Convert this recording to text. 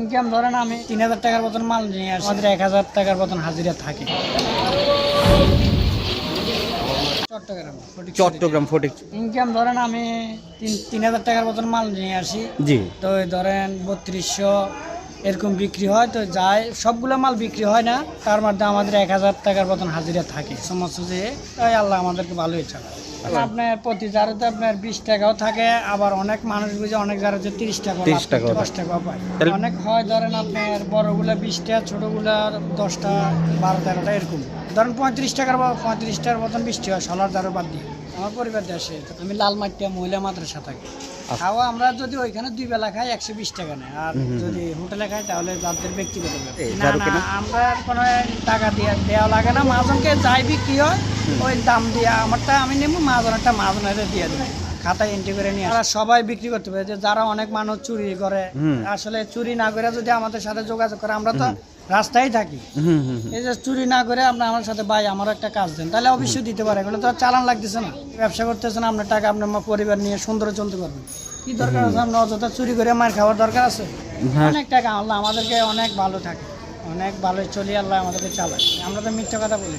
Income ধরেন আমি 3000 টাকার মতন মাল নিয়ে আসি, আমাদের 1000 টাকার মতন হাজিরা থাকে। চট্টগ্রাম ফটিক। ইনকাম ধরেন আমি 3000 টাকার মতন মাল নিয়ে আসি, জি তো এই ধরেন 3200 এরকম বিক্রি হয়, তো যায় সবগুলো মাল বিক্রি হয় না, তার মধ্যে আমাদের 1000 টাকার মতন হাজিরা থাকে সমস্ত, যে তাই আল্লাহ আমাদেরকে ভালোই চালায়। আপনার প্রতি জারতে আপনার 20 টাকাও থাকে, আবার অনেক মানুষ বুঝে অনেক জারতে 30 টাকা 30 টাকাও 10 টাকাও পায়। অনেক হয় ধরেন আপনার বড়গুলা 20 টাকা, ছোটগুলা 10টা 12-13টা এরকম। ধরেন 35 টাকার বা 35টার মতন বৃষ্টি হয় সলার দ্বারা বাদ দিয়ে। আমার পরিবার দেশে, আমি লালমাটিয়া মহিলা মাদ্রাসা থাকি। খাওয়া আমরা যদি ওইখানে 2 বেলা খাই 120 টাকা নেয়, আর যদি হোটেলে খাই তাহলে যাদের ব্যক্তিগত ব্যাপার। না আমরা কোনো টাকা দিয়ে দেওয়া লাগে না, মাঝনকে যাই বিক্রি হয় ওই দাম দিয়ে আমারটা আমি নেবো, মাঝনটা মাঝনের দিয়ে দেবো, খাতায় এন্ট্রি করে নিয়ে আর সবাই বিক্রি করতে পারে। যে যারা অনেক মানুষ চুরি করে, আসলে চুরি না করে যদি আমাদের সাথে যোগাযোগ করে, আমরা তো রাস্তায় থাকি, এই যে চুরি না করে আপনার আমার সাথে ভাই আমার একটা কাজ দেন, তাহলে অবশ্যই দিতে পারে। এগুলো তো চালান লাগতেছে না, ব্যবসা করতেছে না, আপনার টাকা আপনার পরিবার নিয়ে সুন্দর চলতে পারবেন। কি দরকার আছে আপনার অযথা চুরি করে মার খাওয়ার দরকার আছে? অনেক টাকা আল্লাহ আমাদেরকে অনেক ভালো থাকে, অনেক ভালোই চলি, আল্লাহ আমাদেরকে চালায়, আমরা তো মিথ্যা কথা বলি।